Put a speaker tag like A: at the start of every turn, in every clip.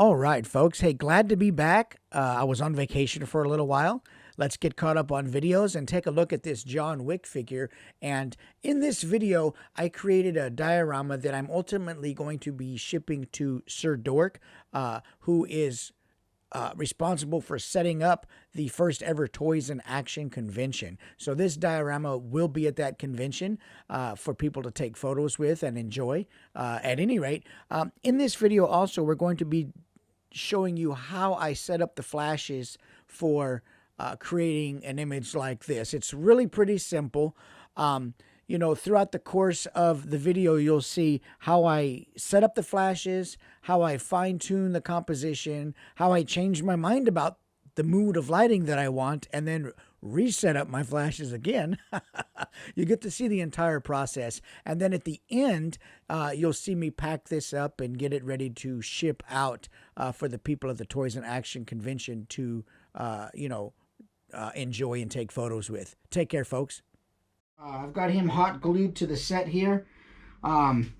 A: All right, folks. Hey, glad to be back. I was on vacation for a little while. Let's get caught up on videos and take a look at this John Wick figure. And in this video, I created a diorama that I'm ultimately going to be shipping to Sir Dork, who is responsible for setting up the first ever Toys in Action convention. So this diorama will be at that convention for people to take photos with and enjoy. At any rate, in this video also, we're going to be showing you how I set up the flashes for creating an image like this. It's really pretty simple. You know, throughout the course of the video, you'll see how I set up the flashes, how I fine-tune the composition, how I change my mind about the mood of lighting that I want, and then reset up my flashes again. You get to see the entire process. And then at the end, you'll see me pack this up and get it ready to ship out for the people at the Toys in Action convention to, enjoy and take photos with. Take care, folks. I've got him hot glued to the set here. I'm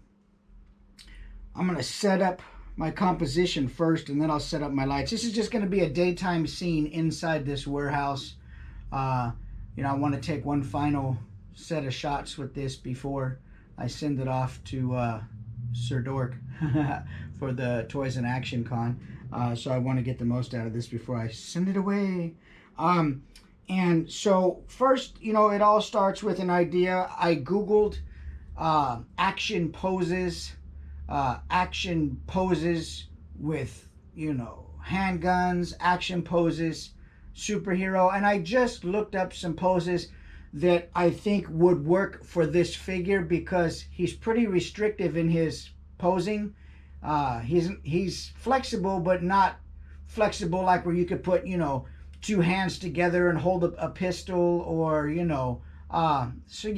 A: going to set up my composition first, and then I'll set up my lights. This is just going to be a daytime scene inside this warehouse. I want to take one final set of shots with this before I send it off to Sir Dork for the Toys in Action Con. So I want to get the most out of this before I send it away. And so first, it all starts with an idea. I Googled action poses with, handguns, action poses, superhero. And I just looked up some poses that I think would work for this figure because he's pretty restrictive in his posing. He's flexible, but not flexible like where you could put, two hands together and hold a pistol, or so I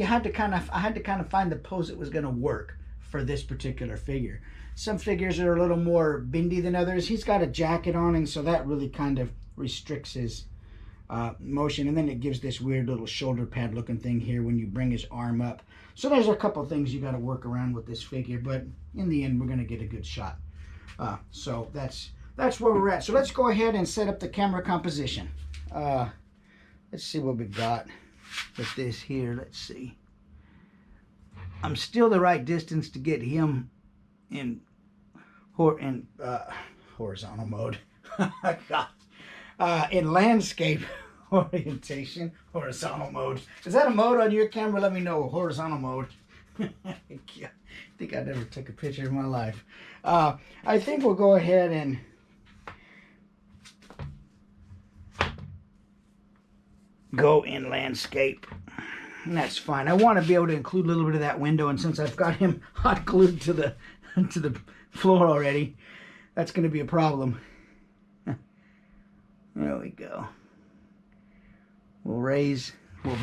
A: had to kind of find the pose that was going to work for this particular figure. Some figures are a little more bendy than others. He's got a jacket on, and so that really kind of restricts his motion, and then it gives this weird little shoulder pad looking thing here when you bring his arm up. So there's a couple things you got to work around with this figure, but in the end we're going to get a good shot. So that's where we're at. So let's go ahead and set up the camera composition. Let's see what we got with this here. Let's see. I'm still the right distance to get him in horizontal mode. In landscape orientation, horizontal mode. Is that a mode on your camera? Let me know. Horizontal mode. I think I never took a picture in my life. I think we'll go ahead and go in landscape. And that's fine. I want to be able to include a little bit of that window, and since I've got him hot glued to the floor already, that's going to be a problem. There we go. We'll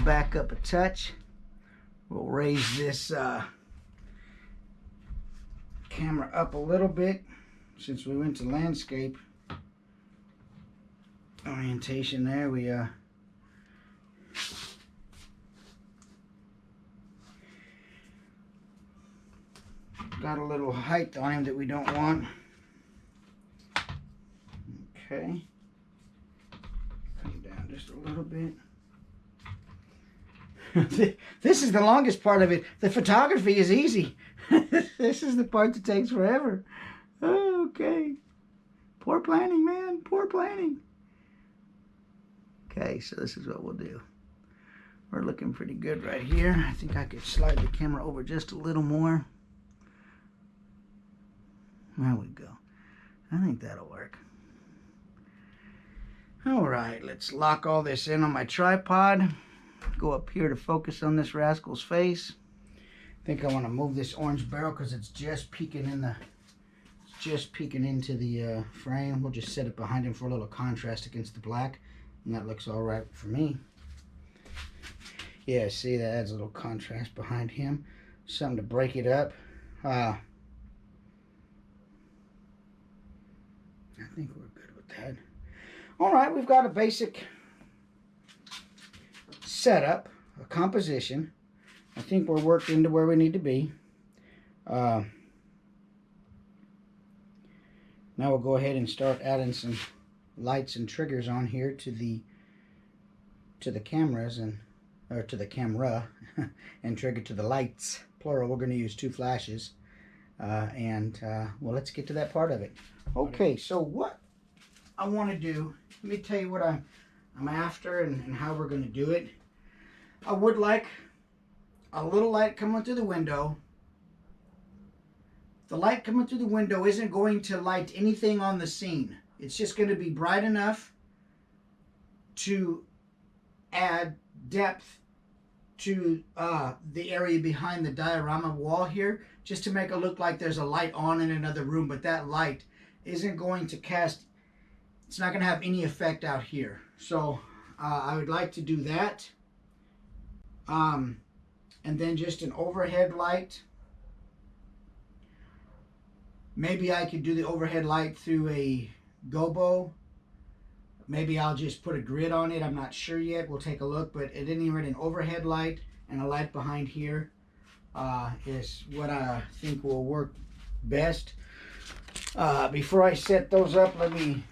A: back up a touch. We'll raise this camera up a little bit since we went to landscape orientation. There we got a little height on him that we don't want. Okay. Come down just a little bit. This is the longest part of it. The photography is easy. This is the part that takes forever. Okay. Poor planning, man. Poor planning. Okay, so this is what we'll do. We're looking pretty good right here. I think I could slide the camera over just a little more. There we go. I think that'll work. All right, let's lock all this in on my tripod. Go up here to focus on this rascal's face. I think I want to move this orange barrel because it's just peeking into the frame. We'll just set it behind him for a little contrast against the black, and that looks all right for me. Yeah, see, that adds a little contrast behind him. Something to break it up. I think we're good with that. All right, we've got a basic setup, a composition. I think we're worked into where we need to be. Now we'll go ahead and start adding some lights and triggers on here to the cameras, or to the camera and trigger to the lights, plural. We're going to use 2 flashes, well, let's get to that part of it. Okay, so what I want to do, let me tell you what I'm after and how we're going to do it. I would like a little light coming through the window. The light coming through the window isn't going to light anything on the scene. It's just going to be bright enough to add depth to the area behind the diorama wall here, just to make it look like there's a light on in another room, but that light isn't going to cast, it's not going to have any effect out here. So I would like to do that. And then just an overhead light. Maybe I could do the overhead light through a gobo. Maybe I'll just put a grid on it. I'm not sure yet. We'll take a look. But at any rate, an overhead light and a light behind here is what I think will work best. Before I set those up, let me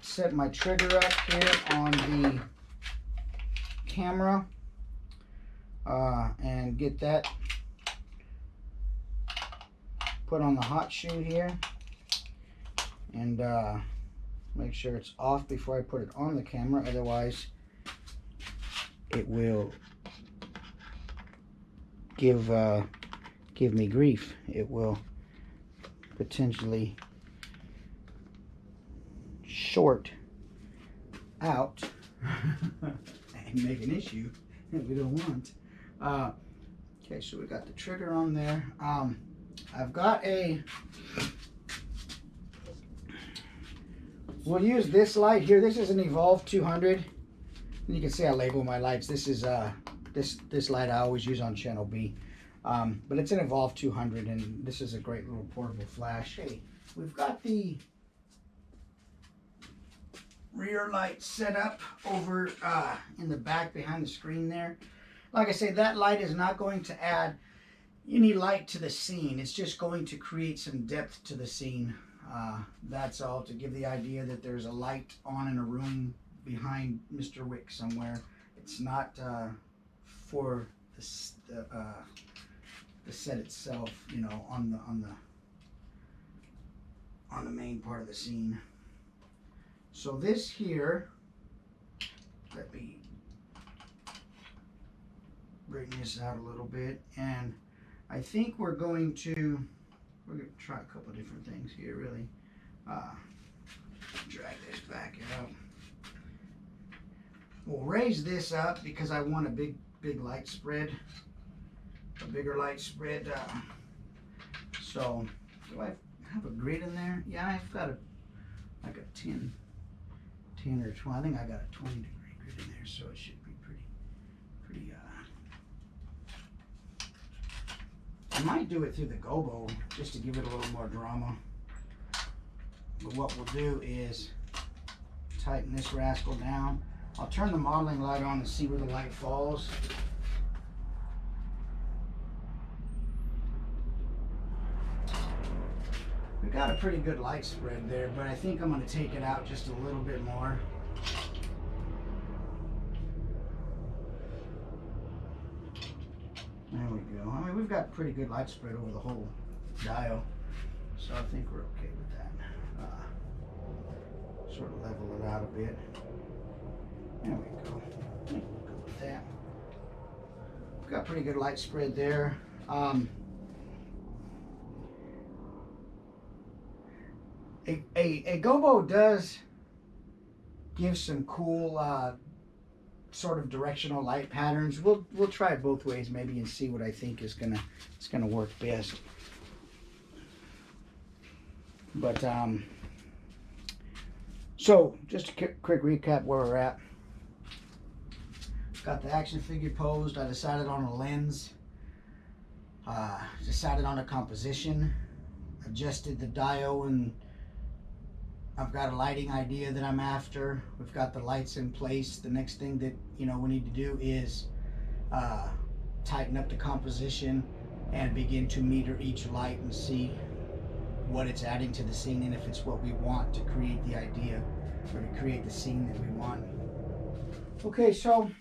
A: set my trigger up here on the camera and get that put on the hot shoe here, and make sure it's off before I put it on the camera, otherwise it will give me grief. It will potentially short out and make an issue that we don't want. Okay, so we got the trigger on there. I've got we'll use this light here. This is an Evolve 200. And you can see I label my lights. This is this light I always use on channel B. But it's an Evolve 200, and this is a great little portable flash. Hey, we've got the rear light set up over in the back behind the screen there. Like I say, that light is not going to add any light to the scene. It's just going to create some depth to the scene. That's all, to give the idea that there's a light on in a room behind Mr. Wick somewhere. It's not for the set itself, you know, on the main part of the scene. So this here, let me bring this out a little bit, and I think we're going to try a couple different things here, really. Drag this back out. We'll raise this up because I want a big light spread, a bigger light spread. So, do I have a grid in there? Yeah, I've got like a 10 or 20. I think I got a 20 degree grid in there, so it should be pretty. I might do it through the gobo just to give it a little more drama. But what we'll do is tighten this rascal down. I'll turn the modeling light on and see where the light falls. We got a pretty good light spread there, but I think I'm going to take it out just a little bit more. There we go. I mean, we've got pretty good light spread over the whole dial, so I think we're okay with that. Sort of level it out a bit. There we go. I think we'll go with that. We've got pretty good light spread there. A gobo does give some cool sort of directional light patterns. We'll try it both ways maybe and see what I think is gonna work best. But so just a quick recap where we're at. Got the action figure posed. I decided on a lens. Decided on a composition. Adjusted the dial, and I've got a lighting idea that I'm after. We've got the lights in place. The next thing that we need to do is tighten up the composition, and begin to meter each light and see what it's adding to the scene and if it's what we want to create the idea or to create the scene that we want. Okay, so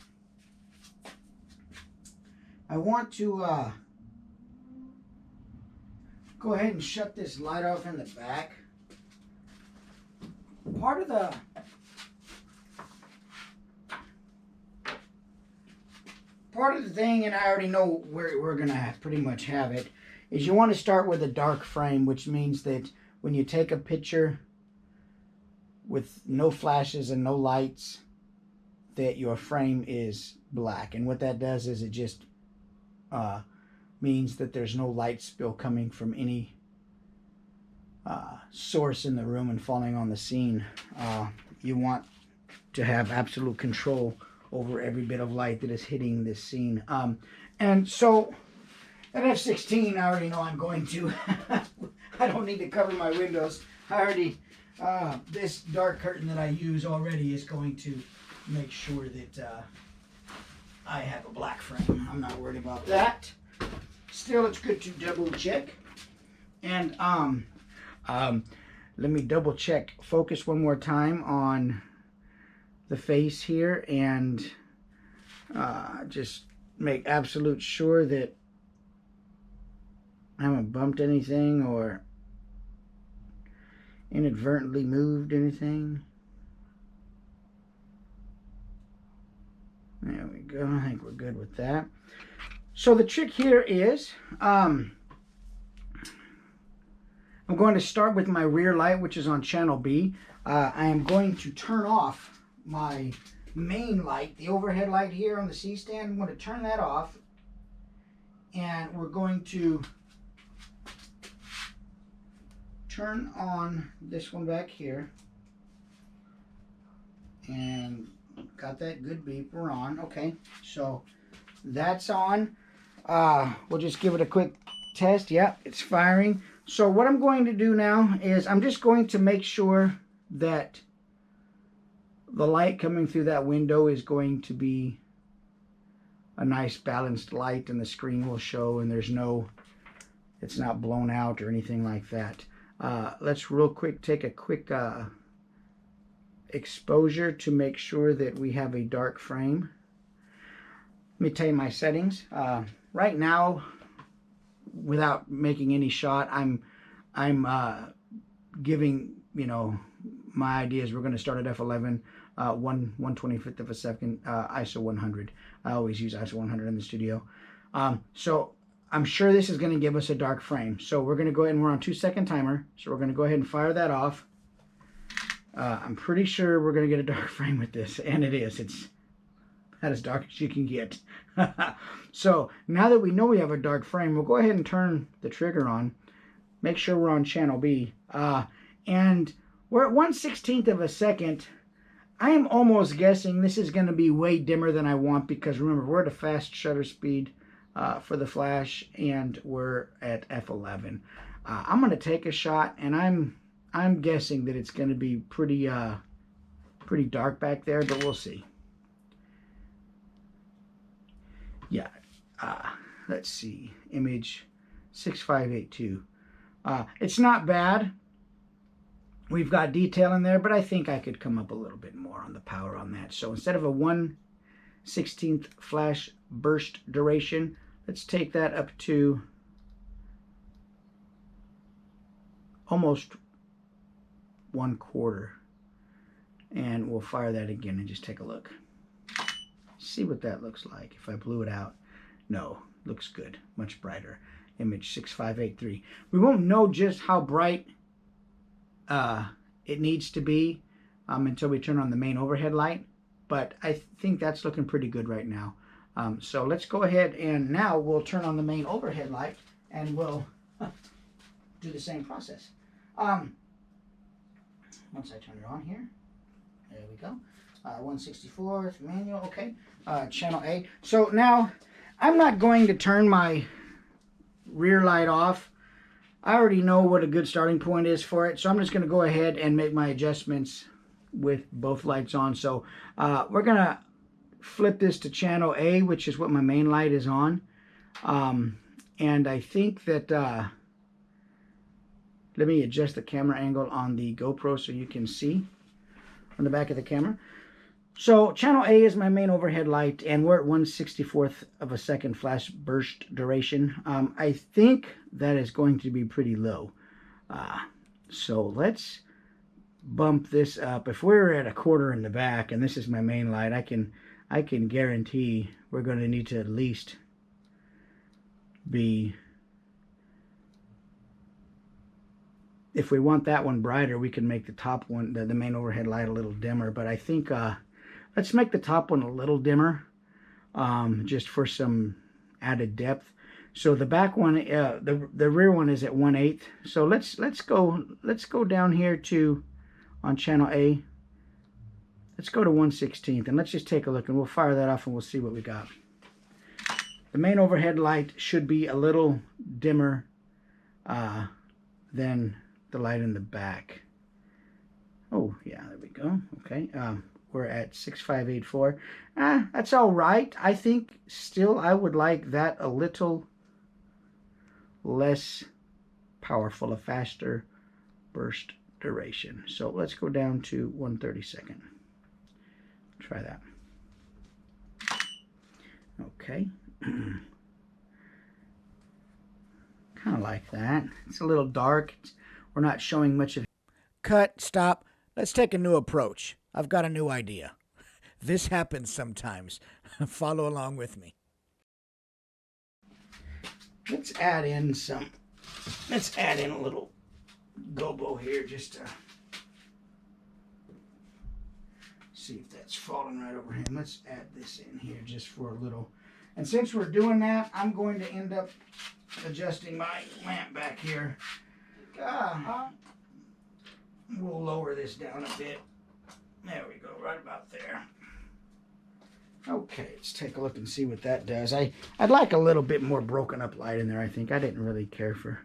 A: I want to go ahead and shut this light off in the back. Part of the thing, and I already know where we're gonna pretty much have it, is you want to start with a dark frame, which means that when you take a picture with no flashes and no lights, that your frame is black. And what that does is it just means that there's no light spill coming from any source in the room and falling on the scene. You want to have absolute control over every bit of light that is hitting this scene. And so at F16, I already know I'm going to. I don't need to cover my windows. I already, this dark curtain that I use already is going to make sure that I have a black frame. I'm not worried about that. Still, it's good to double check. And let me double check. Focus one more time on the face here and just make absolute sure that I haven't bumped anything or inadvertently moved anything. There we go. I think we're good with that. So the trick here is I'm going to start with my rear light, which is on channel B. I am going to turn off my main light, the overhead light here on the C-stand. I'm going to turn that off, and we're going to turn on this one back here, and got that good beep. We're on. Okay, so that's on. We'll just give it a quick test. Yeah, it's firing. So what I'm going to do now is I'm just going to make sure that the light coming through that window is going to be a nice balanced light, and the screen will show, and there's no, it's not blown out or anything like that. Let's real quick take a quick exposure to make sure that we have a dark frame. Let me tell you my settings. Right now, without making any shot, I'm giving, you know, my ideas. We're going to start at f11, 1/125th of a second, ISO 100. I always use ISO 100 in the studio. So I'm sure this is going to give us a dark frame. So we're going to go ahead and we're on 2-second timer. So we're going to go ahead and fire that off. I'm pretty sure we're going to get a dark frame with this, and it is. It's about as dark as you can get. So now that we know we have a dark frame, we'll go ahead and turn the trigger on. Make sure we're on channel B. And we're at 1/16th of a second. I am almost guessing this is going to be way dimmer than I want, because remember, we're at a fast shutter speed for the flash, and we're at f11. I'm going to take a shot, and I'm guessing that it's going to be pretty dark back there, but we'll see. Yeah, let's see, image 6582. It's not bad. We've got detail in there, but I think I could come up a little bit more on the power on that. So instead of a 1/16th flash burst duration, let's take that up to almost 1/4. And we'll fire that again and just take a look. See what that looks like if I blew it out. No, looks good, much brighter. Image 6583. We won't know just how bright it needs to be until we turn on the main overhead light, but I think that's looking pretty good right now. So let's go ahead, and now we'll turn on the main overhead light, and we'll do the same process. Once I turn it on here, there we go. 1/64th manual. Okay, channel A. So now I'm not going to turn my rear light off. I already know what a good starting point is for it, so I'm just going to go ahead and make my adjustments with both lights on. So we're going to flip this to channel A, which is what my main light is on. And I think that, let me adjust the camera angle on the GoPro so you can see on the back of the camera. So channel A is my main overhead light, and we're at 1/64th of a second flash burst duration. I think that is going to be pretty low. So let's bump this up. If we're at 1/4 in the back, and this is my main light, I can guarantee we're going to need to at least be, if we want that one brighter, we can make the top one, the main overhead light, a little dimmer. But I think let's make the top one a little dimmer, just for some added depth. So the back one, the rear one is at 1/8. So let's go down here to, on channel A, let's go to 1/16, and let's just take a look, and we'll fire that off and we'll see what we got. The main overhead light should be a little dimmer than the light in the back. Oh yeah, there we go. Okay, we're at 6584. That's all right. I think still I would like that a little less powerful, a faster burst duration. So let's go down to 1/32. Try that. Okay. Kind of like that. It's a little dark. We're not showing much of. Cut, stop. Let's take a new approach. I've got a new idea. This happens sometimes. Follow along with me. Let's add in a little gobo here just to see if that's falling right over him. Let's add this in here just for a little. And since we're doing that, I'm going to end up adjusting my lamp back here. We'll lower this down a bit. There we go, right about there. Okay, let's take a look and see what that does. I'd like a little bit more broken up light in there, I think. I didn't really care for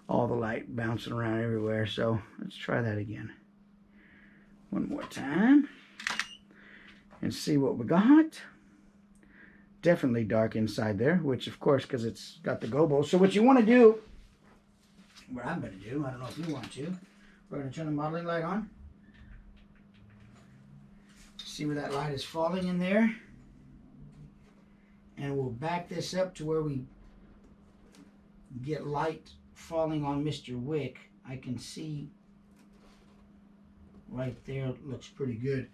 A: all the light bouncing around everywhere, so let's try that again. One more time. And see what we got. Definitely dark inside there, which of course, because it's got the gobo. So what you want to do, what I'm going to do, I don't know if you want to, we're going to turn the modeling light on. See where that light is falling in there. And we'll back this up to where we get light falling on Mr. Wick. I can see right there, it looks pretty good.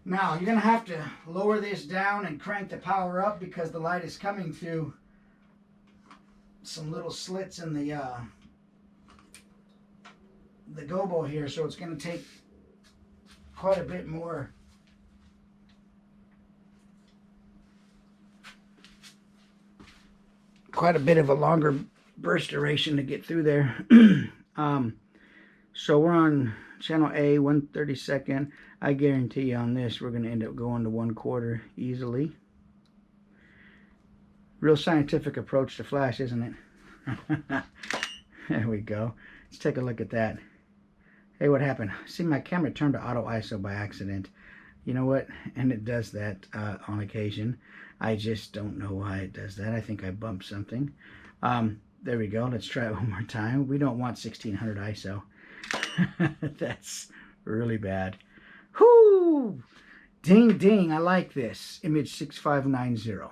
A: Now, you're going to have to lower this down and crank the power up because the light is coming through some little slits in the gobo here, so it's going to take quite a bit more. Quite a bit of a longer burst duration to get through there. So we're on channel A, 1/32. I guarantee you on this, we're going to end up going to 1/4 easily. Real scientific approach to flash, isn't it? There we go. Let's take a look at that. Hey, what happened? See, my camera turned to auto ISO by accident. You know what? And it does that on occasion. I just don't know why it does that. I think I bumped something. There we go. Let's try it one more time. We don't want 1600 ISO. That's really bad. Whoo! Ding, ding. I like this. Image 6590. A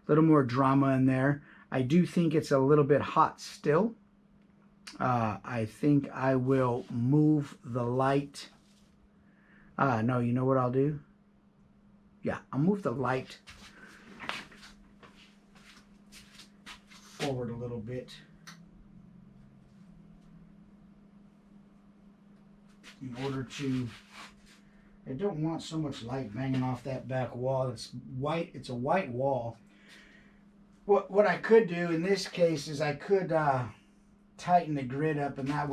A: little more drama in there. I do think it's a little bit hot still. I think I will move the light. No, you know what I'll do? Yeah, I'll move the light forward a little bit in order to, I don't want so much light banging off that back wall. It's white, it's a white wall. What I could do in this case is I could tighten the grid up, and that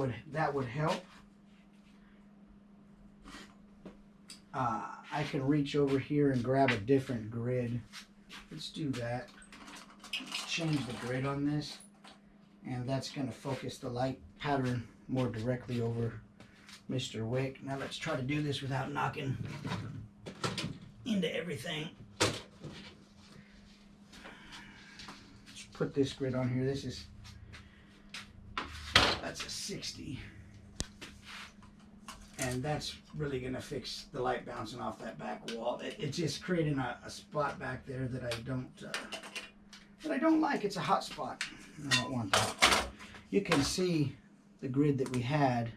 A: would help. I can reach over here and grab a different grid. Let's do that. Change the grid on this, and that's going to focus the light pattern more directly over Mr. Wick. Now let's try to do this without knocking into everything. put this grid on here. That's a 60. And that's really going to fix the light bouncing off that back wall. It's just creating a spot back there that I don't like. It's a hot spot. I don't want that. You can see the grid that we had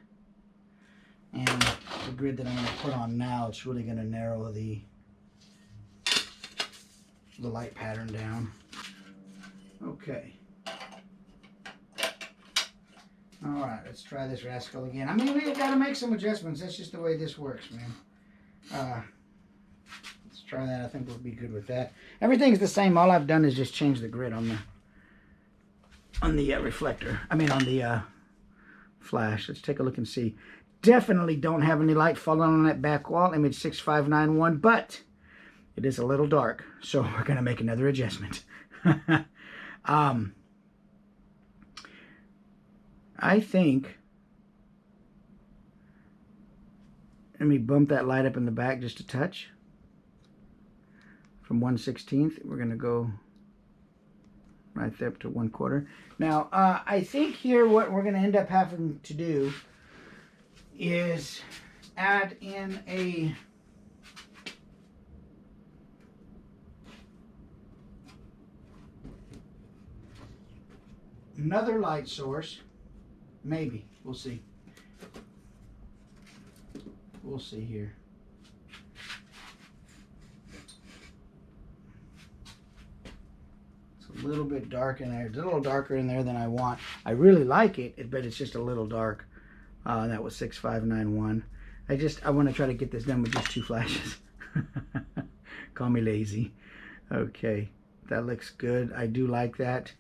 A: and the grid that I'm going to put on now. It's really going to narrow the light pattern down. Okay. All right, let's try this rascal again. I mean, we've got to make some adjustments. That's just the way this works, man. Let's try that. I think we'll be good with that. Everything's the same. All I've done is just change the grid on the reflector. I mean, on the flash. Let's take a look and see. Definitely don't have any light falling on that back wall, image 6591, but it is a little dark, so we're going to make another adjustment. I think, let me bump that light up in the back just a touch. From 1/16, we're going to go right there up to 1/4. Now, I think here what we're going to end up having to do is add in another light source. Maybe. We'll see. We'll see here. It's a little bit dark in there. It's a little darker in there than I want. I really like it, but it's just a little dark. That was 6591. I want to try to get this done with just 2 flashes. Call me lazy. Okay. That looks good. I do like that.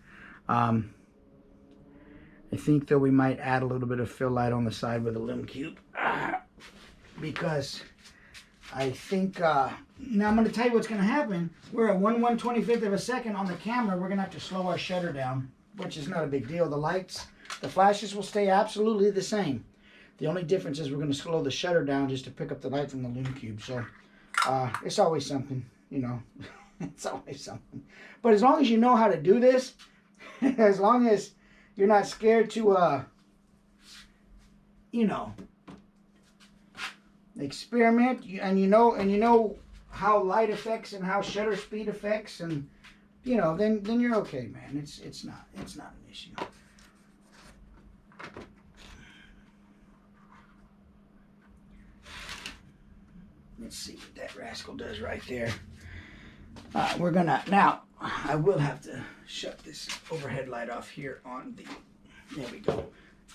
A: I think, though, we might add a little bit of fill light on the side with a Lume Cube. Because I think, now I'm going to tell you what's going to happen. We're at 1/125th of a second on the camera. We're going to have to slow our shutter down, which is not a big deal. The lights, the flashes will stay absolutely the same. The only difference is we're going to slow the shutter down just to pick up the light from the Lume Cube. So, it's always something, you know. It's always something. But as long as you know how to do this, as long as you're not scared to, you know, experiment, and you know how light affects and how shutter speed affects, and you know, then you're okay, man. It's not an issue. Let's see what that rascal does right there. We're gonna now. I will have to shut this overhead light off here on the, there we go,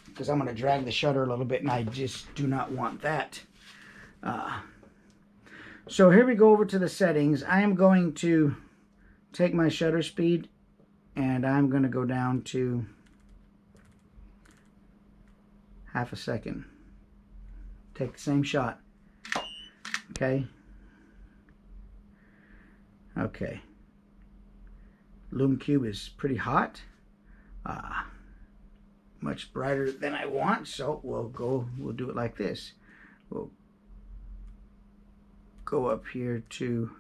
A: because I'm going to drag the shutter a little bit, and I just do not want that. So here we go over to the settings. I am going to take my shutter speed, and I'm going to go down to 1/2 second. Take the same shot. Okay. Okay. Lume Cube is pretty hot, much brighter than I want, so we'll do it like this. We'll go up here to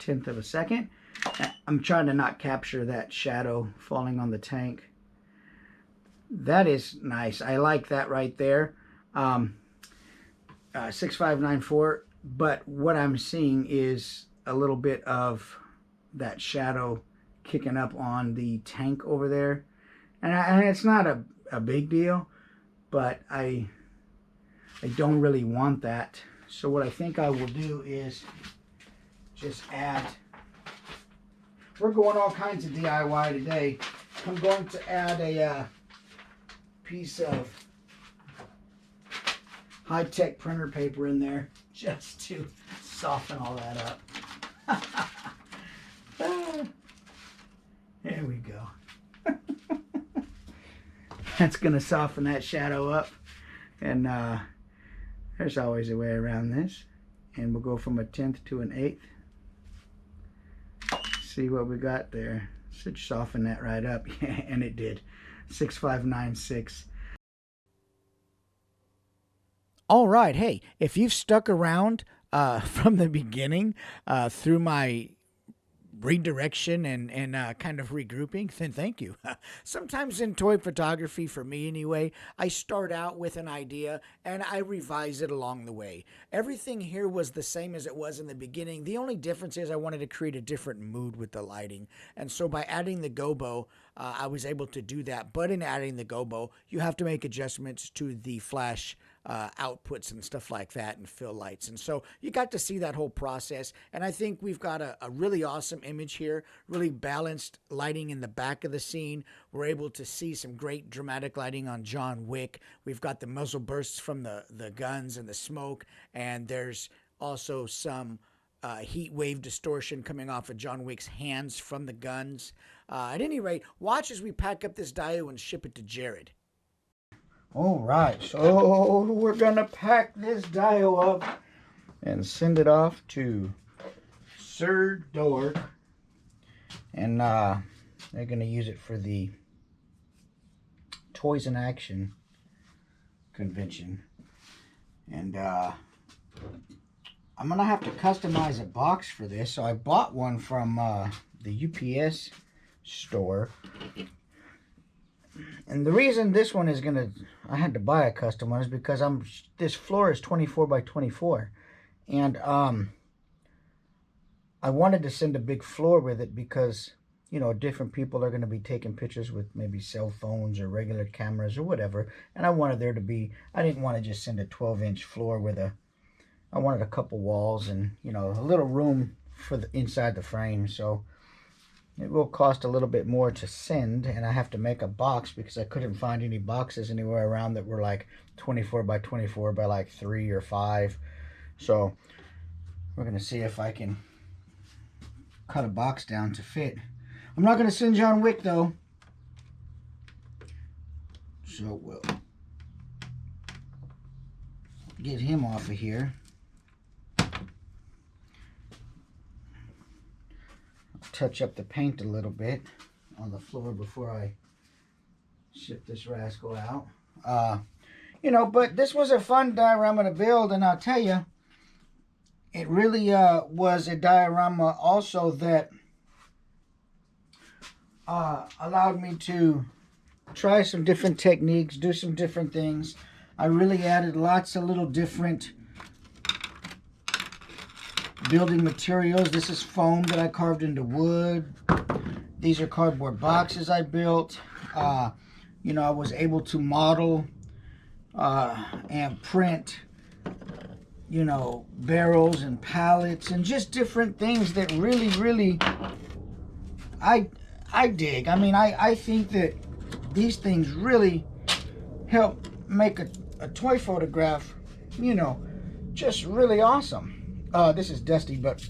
A: 1/10 of a second. I'm trying to not capture that shadow falling on the tank. That is nice. I like that right there. 6594. But what I'm seeing is a little bit of that shadow kicking up on the tank over there. And it's not a big deal, but I don't really want that. So what I think I will do is just add, we're going all kinds of DIY today. I'm going to add a piece of high-tech printer paper in there just to soften all that up. There we go. That's going to soften that shadow up. And there's always a way around this. And we'll go from 1/10 to 1/8. See what we got there. Should soften that right up. Yeah, and it did. 6596. All right, hey, if you've stuck around from the beginning through my redirection and kind of regrouping, then thank you. Sometimes in toy photography, for me anyway, I start out with an idea and I revise it along the way. Everything here was the same as it was in the beginning. The only difference is I wanted to create a different mood with the lighting. And so by adding the gobo, I was able to do that. But in adding the gobo, you have to make adjustments to the flash outputs and stuff like that and fill lights. And so you got to see that whole process. And I think we've got a really awesome image here, really balanced lighting in the back of the scene. We're able to see some great dramatic lighting on John Wick. We've got the muzzle bursts from the guns and the smoke. And there's also some heat wave distortion coming off of John Wick's hands from the guns. At any rate, watch as we pack up this dio and ship it to Jared. All right, so we're gonna pack this dio up and send it off to Sir Dork, and they're gonna use it for the Toys in Action convention. And I'm gonna have to customize a box for this, so I bought one from the UPS store. And the reason this one is I had to buy a custom one is because this floor is 24 by 24. And I wanted to send a big floor with it because, you know, different people are going to be taking pictures with maybe cell phones or regular cameras or whatever. And I wanted there to be, I didn't want to just send a 12-inch floor with I wanted a couple walls and, you know, a little room for inside the frame. So it will cost a little bit more to send, and I have to make a box because I couldn't find any boxes anywhere around that were like 24 by 24 by like 3 or 5. So we're going to see if I can cut a box down to fit. I'm not going to send John Wick though. So we'll get him off of here. Touch up the paint a little bit on the floor before I ship this rascal out. You know, but this was a fun diorama to build, and I'll tell you, it really was a diorama also that allowed me to try some different techniques, do some different things. I really added lots of little different building materials. This is foam that I carved into wood. These are cardboard boxes I built. You know, I was able to model and print, you know, barrels and pallets and just different things that really I dig. I mean, I think that these things really help make a toy photograph, you know, just really awesome. This is dusty, but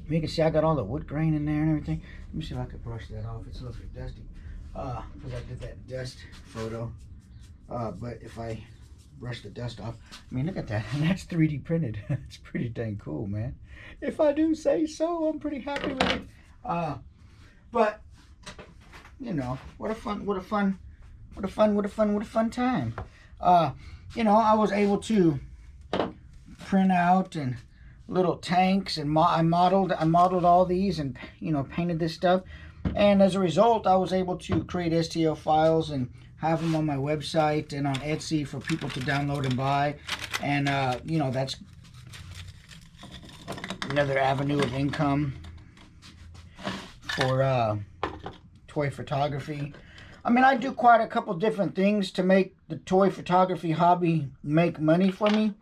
A: you can see I got all the wood grain in there and everything. Let me see if I can brush that off. It's a little bit dusty because I did that dust photo. But if I brush the dust off, I mean, look at that. And that's 3D printed. It's pretty dang cool, man. If I do say so, I'm pretty happy with it. But you know, what a fun time. You know, I was able to print out and little tanks, and I modeled all these, and you know, painted this stuff, and as a result I was able to create STL files and have them on my website and on Etsy for people to download and buy. And you know, that's another avenue of income for toy photography. I mean, I do quite a couple different things to make the toy photography hobby make money for me.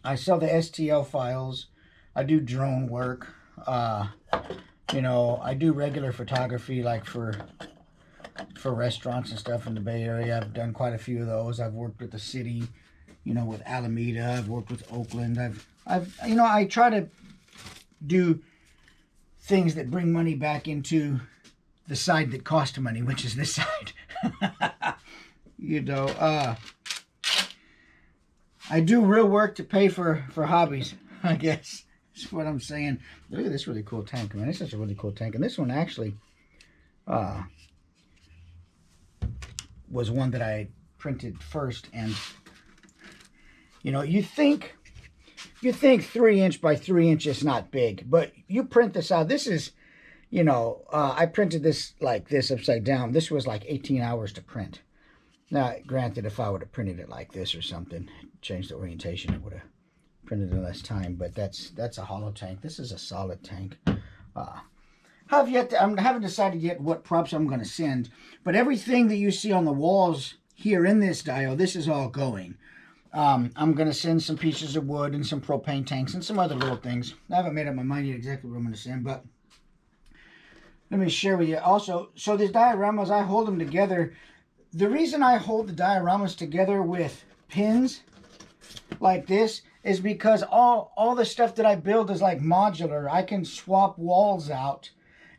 A: I sell the STL files. I do drone work. You know, I do regular photography, like for restaurants and stuff in the Bay Area. I've done quite a few of those. I've worked with the city, you know, with Alameda. I've worked with Oakland. You know, I try to do things that bring money back into the side that cost money, which is this side. You know, I do real work to pay for hobbies, I guess. That's what I'm saying. Look at this really cool tank, man. This is a really cool tank. And this one actually was one that I printed first. And, you know, you think you think 3" by 3" is not big, but you print this out. This is, you know, I printed this like this upside down. This was like 18 hours to print. Now, granted, if I would have printed it like this or something, changed the orientation, it would have printed in less time. But that's a hollow tank. This is a solid tank. I haven't decided yet what props I'm going to send, but everything that you see on the walls here in this dio, this is all going. I'm going to send some pieces of wood and some propane tanks and some other little things. I haven't made up my mind yet exactly what I'm going to send, but let me share with you. Also, so these dioramas, I hold them together. The reason I hold the dioramas together with pins like this is because all the stuff that I build is like modular. I can swap walls out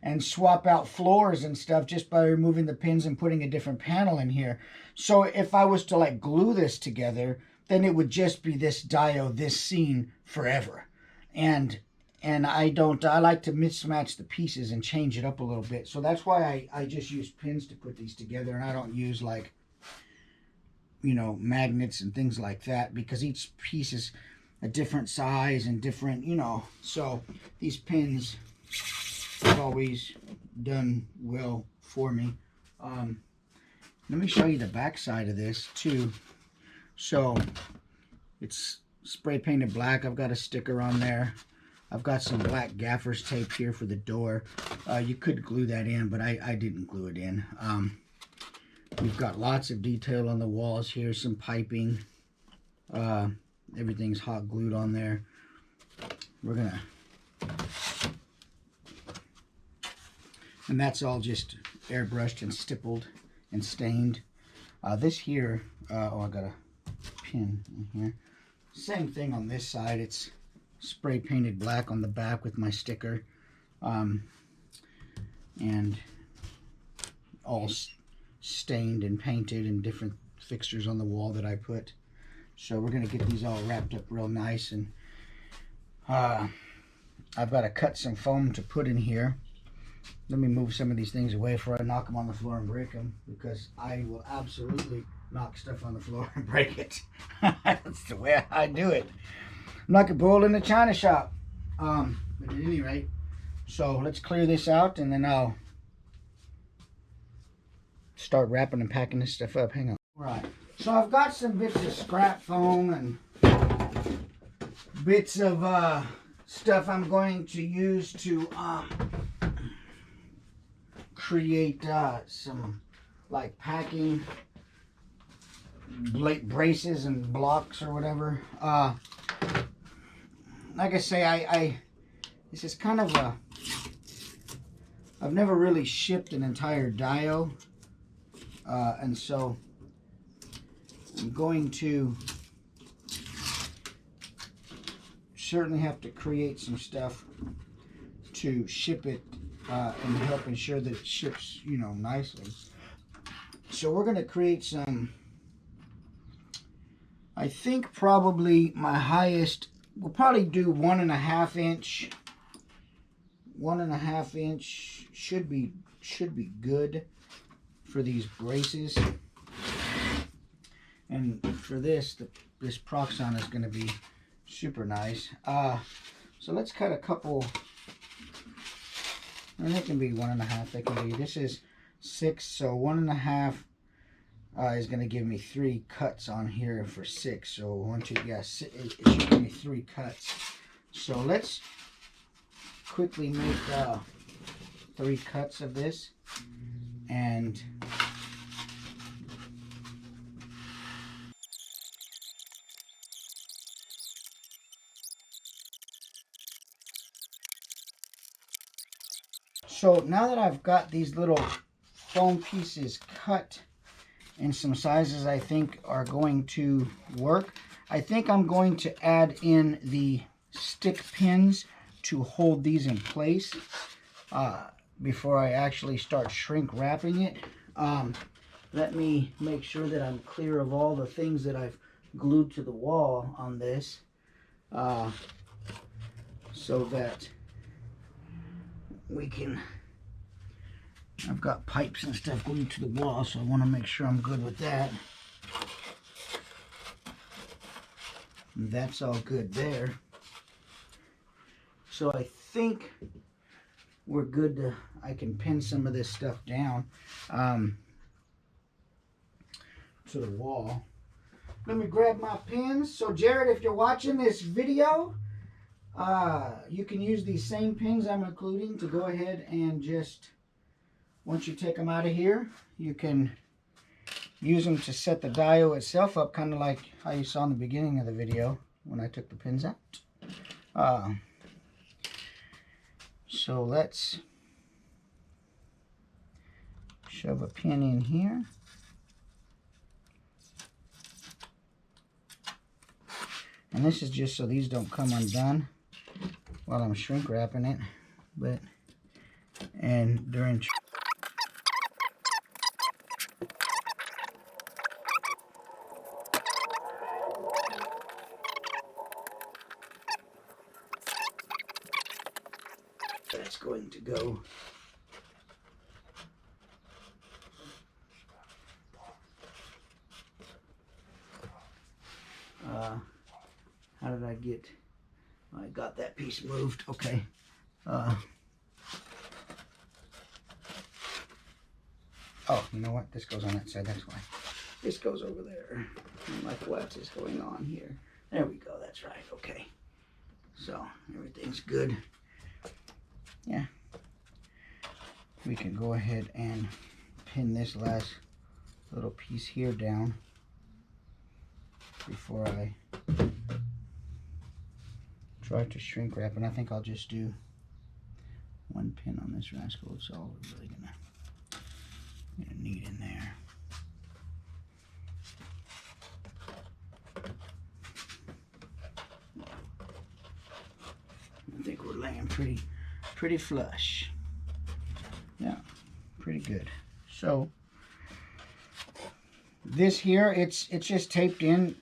A: and swap out floors and stuff just by removing the pins and putting a different panel in here. So if I was to like glue this together, then it would just be this dio, this scene forever. And I like to mismatch the pieces and change it up a little bit. So that's why I just use pins to put these together, and I don't use like, you know, magnets and things like that, because each piece is a different size and different, you know. So these pins have always done well for me. Let me show you the back side of this too. So it's spray painted black. I've got a sticker on there. I've got some black gaffer's tape here for the door. You could glue that in, but I didn't glue it in. We've got lots of detail on the walls here, some piping. Everything's hot glued on there. We're gonna, and that's all just airbrushed and stippled and stained. This here, oh, I got a pin in here. Same thing on this side. It's spray painted black on the back with my sticker, and all stained and painted, and different fixtures on the wall that I put. So we're going to get these all wrapped up real nice, and I've got to cut some foam to put in here. Let me move some of these things away before I knock them on the floor and break them, because I will absolutely knock stuff on the floor and break it. That's the way I do it. I'm like a bull in the china shop. But at any rate, so let's clear this out, and then I'll start wrapping and packing this stuff up. Hang on. Right. So I've got some bits of scrap foam and bits of stuff I'm going to use to create some like packing braces and blocks or whatever. Like I say, this is kind of a, I've never really shipped an entire dio, and so I'm going to certainly have to create some stuff to ship it and help ensure that it ships, you know, nicely. So we're going to create some, I think probably my highest, we'll probably do 1.5 inch. 1.5 inch should be good for these braces. And for this, this Proxxon is going to be super nice. So let's cut a couple. And they can be 1.5. They can be. This is 6, so 1.5 is going to give me 3 cuts on here for 6. So 1, 2, yes, it should give me 3 cuts. So let's quickly make 3 cuts of this, and so now that I've got these little foam pieces cut in some sizes I think are going to work, I think I'm going to add in the stick pins to hold these in place before I actually start shrink wrapping it. Let me make sure that I'm clear of all the things that I've glued to the wall on this, so that we can, I've got pipes and stuff glued to the wall, so I want to make sure I'm good with that. That's all good there. So I think we're good to, I can pin some of this stuff down to the wall. Let me grab my pins. So Jared, if you're watching this video, you can use these same pins I'm including to go ahead and just, once you take them out of here, you can use them to set the dio itself up, kind of like how you saw in the beginning of the video when I took the pins out. So let's shove a pin in here. And this is just so these don't come undone while I'm shrink wrapping it. And during that's going to go how did I get, I got that piece moved. Okay. Oh, you know what? This goes on that side. That's why. This goes over there. I'm like, what is going on here? There we go. That's right. Okay. So everything's good. Yeah. We can go ahead and pin this last little piece here down before I try to shrink wrap. And I think I'll just do one pin on this rascal. It's all we're really gonna need in there. I think we're laying pretty flush. Yeah, pretty good. So this here, it's just taped in,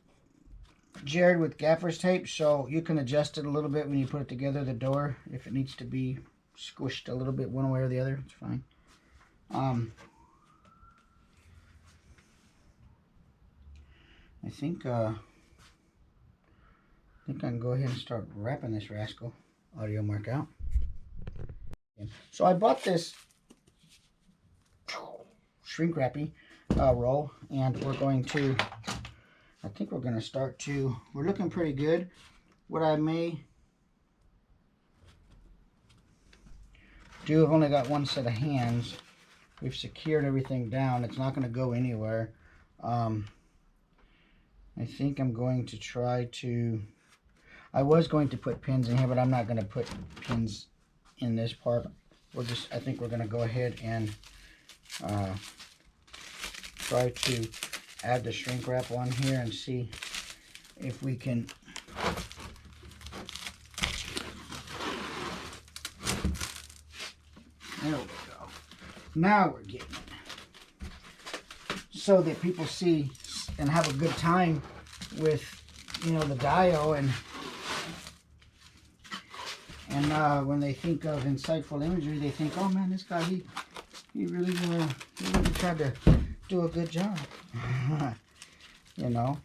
A: Jared, with gaffer's tape, so you can adjust it a little bit when you put it together, the door, if it needs to be squished a little bit one way or the other. It's fine. I think I can go ahead and start wrapping this rascal. Audio mark out. So I bought this shrink wrapping roll, and we're going to, I think we're going to start to, we're looking pretty good. What I may do, I've only got one set of hands. We've secured everything down. It's not going to go anywhere. I think I'm going to try to, I was going to put pins in here, but I'm not going to put pins in this part. We'll just, I think we're going to go ahead and try to add the shrink wrap on here and see if we can there we go. Now we're getting it, so that people see and have a good time with, you know, the dio, and when they think of insightful imagery, they think, oh man, this guy, he really tried to do a good job. You know.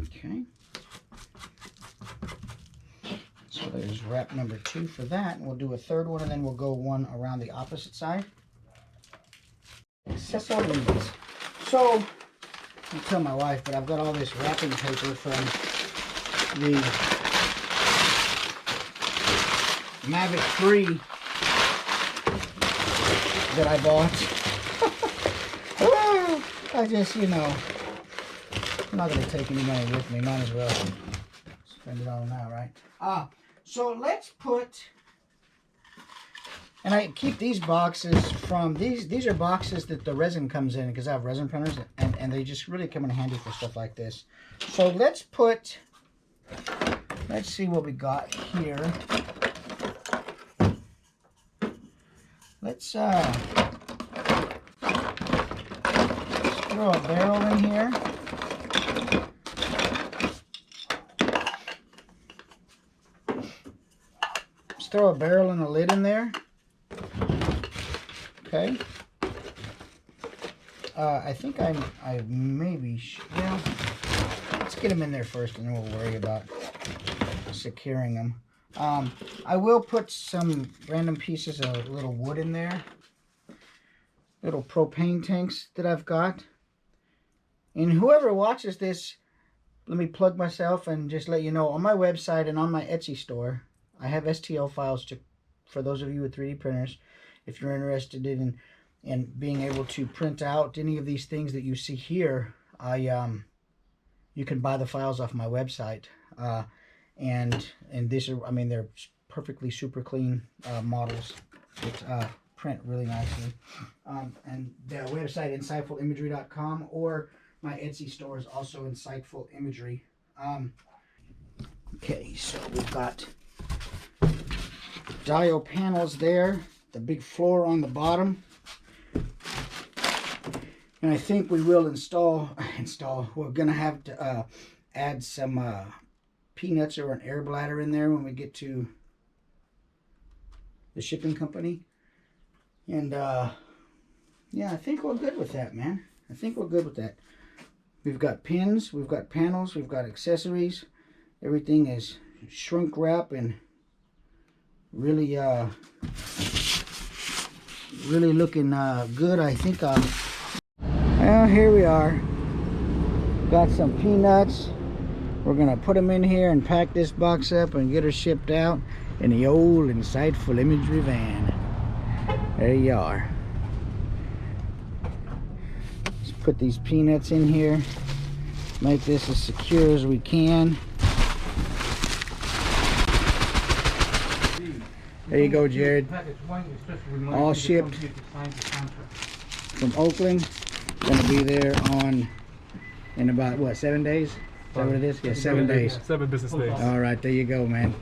A: Okay. So there's wrap number 2 for that. And we'll do a third one, and then we'll go one around the opposite side. Accessories. So I tell my wife, but I've got all this wrapping paper from the Mavic 3 that I bought. I just, you know, I'm not going to take any money with me. Might as well spend it all now, right? So let's put, and I keep these boxes from, these are boxes that the resin comes in, because I have resin printers, and they just really come in handy for stuff like this. So let's see what we got here. Let's throw a barrel in here. just throw a barrel and a lid in there. Okay. I think I maybe, well, let's get them in there first and then we'll worry about securing them. I will put some random pieces of little wood in there. Little propane tanks that I've got. And whoever watches this, let me plug myself and just let you know, on my website and on my Etsy store, I have STL files for those of you with 3D printers. If you're interested in being able to print out any of these things that you see here, you can buy the files off my website. And these are, I mean, they're perfectly super clean models that print really nicely. And the website, insightfulimagery.com, or my Etsy store is also Insightful Imagery. Okay, so we've got dio panels there, the big floor on the bottom. And I think we will we're going to have to add some peanuts or an air bladder in there when we get to the shipping company. And yeah, I think we're good with that, man. I think we're good with that. We've got pins, we've got panels, we've got accessories. Everything is shrink wrap and really really looking good. I think well, here we are. Got some peanuts. We're gonna put them in here and pack this box up and get her shipped out in the old Insightful Imagery van. There you are. Let's put these peanuts in here. Make this as secure as we can. There you go, Jared. All shipped from Oakland. Gonna be there in about what, 7 days? Is that what it is? Yeah, 7 days.
B: 7 business days.
A: All right, there you go, man.